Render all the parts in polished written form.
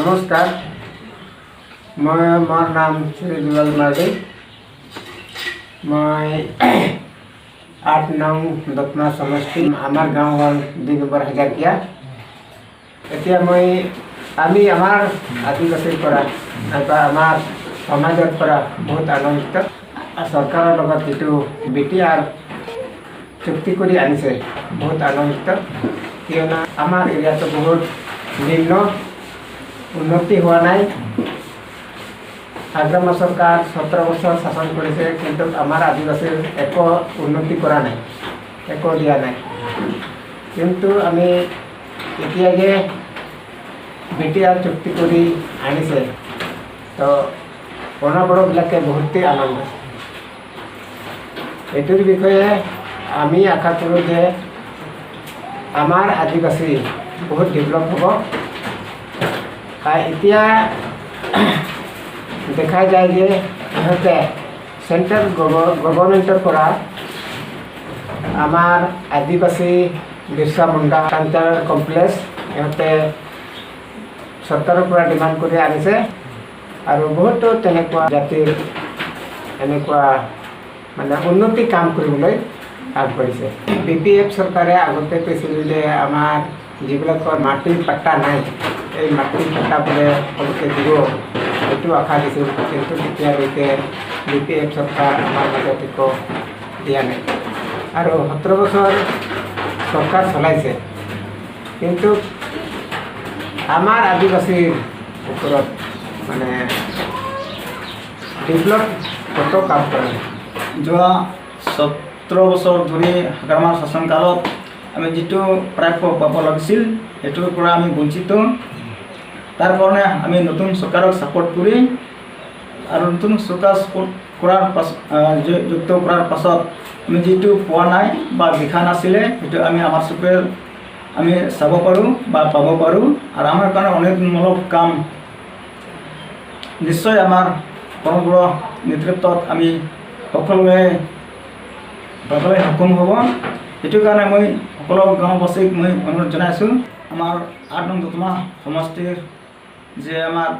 নমস্কাৰ, মোৰ নাম শ্ৰী দুলাল মাৰ্ডী। মই 8 নং দত্মা সমষ্টি, আমাৰ গাঁও হ'ল 2 নম্বৰ হাজাৰকিয়া। এতিয়া আমি আমাৰ আদিবাসীৰ পৰা বা আমাৰ সমাজৰ পৰা বহুত আনন্দিত। চৰকাৰৰ লগত যিটো BTR চুক্তি কৰি আনিছে, বহুত আনন্দিত। কিয়নো আমাৰ এৰিয়াটো বহুত নিম্ন, উন্নতি হোৱা নাই। হাগ্ৰামা চৰকাৰ 17 বছৰ শাসন কৰিছে, কিন্তু আমাৰ আদিবাসীৰ একো উন্নতি কৰা নাই, একো দিয়া নাই। কিন্তু আমি এতিয়া যে BTR চুক্তি কৰি আনিছে, তো অনবৰতবিলাকে বহুতেই আনন্দ। এইটোৰ বিষয়ে আমি আশা কৰোঁ যে আমাৰ আদিবাসী বহুত ডেভেলপ হ'ব। এতিয়া দেখা যায় যে ইহঁতে চেণ্ট্ৰেল গভৰ্ণমেণ্টৰ পৰা আমাৰ আদিবাসী বিৰছা মুণ্ডা কালচাৰ কমপ্লেক্স ইহঁতে চৰকাৰৰ পৰা ডিমাণ্ড কৰি আনিছে, আৰু বহুতো তেনেকুৱা জাতিৰ এনেকুৱা মানে উন্নতি কাম কৰিবলৈ আগবাঢ়িছে। BPF চৰকাৰে আগতে কৈছিল যে আমাৰ যিবিলাকৰ মাটিৰ পাট্টা নাই, এই মাটিৰ পাট্টা বোলে সকলোকে দিব, এইটো আশা দিছিল। কিন্তু তেতিয়ালৈকে BPF চৰকাৰ আমাৰ মাজত একো দিয়া নাই। আৰু 17 বছৰ চৰকাৰ চলাইছে, কিন্তু আমাৰ আদিবাসীৰ ওপৰত মানে ডেভেলপ কতো কাম কৰা নাই। যোৱা 17 বছৰ ধৰি হাগ্ৰামাৰ শাসনকালত আমি যিটো প্ৰাপ্য পাব লাগিছিল, সেইটোৰ পৰা আমি বঞ্চিত। তাৰ কাৰণে আমি নতুন চৰকাৰক ছাপোৰ্ট কৰি আৰু নতুন চৰকাৰ ছাপোৰ্ট কৰাৰ যুক্ত কৰাৰ পাছত আমি যিটো পোৱা নাই বা দেখা নাছিলে, সেইটো আমি আমাৰ চকুৰে আমি চাব পাৰোঁ বা পাব পাৰোঁ। আৰু আমাৰ কাৰণে উন্নয়নমূলক কাম নিশ্চয় আমাৰ পৰম্পৰা নেতৃত্বত আমি সকলোৱে পাবলৈ সক্ষম হ'ব। সেইটো কাৰণে মই সকলো গাঁওবাসীক মই অনুৰোধ জনাইছোঁ, আমাৰ 8 নং দত্মা সমষ্টিৰ যে আমাৰ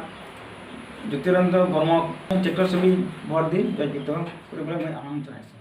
জ্যোতিৰঞ্জন বৰ্মক ট্ৰেক্টৰ ছবি ভোট দি জয়যুক্ত কৰিবলৈ মই আহ্বান জনাইছোঁ।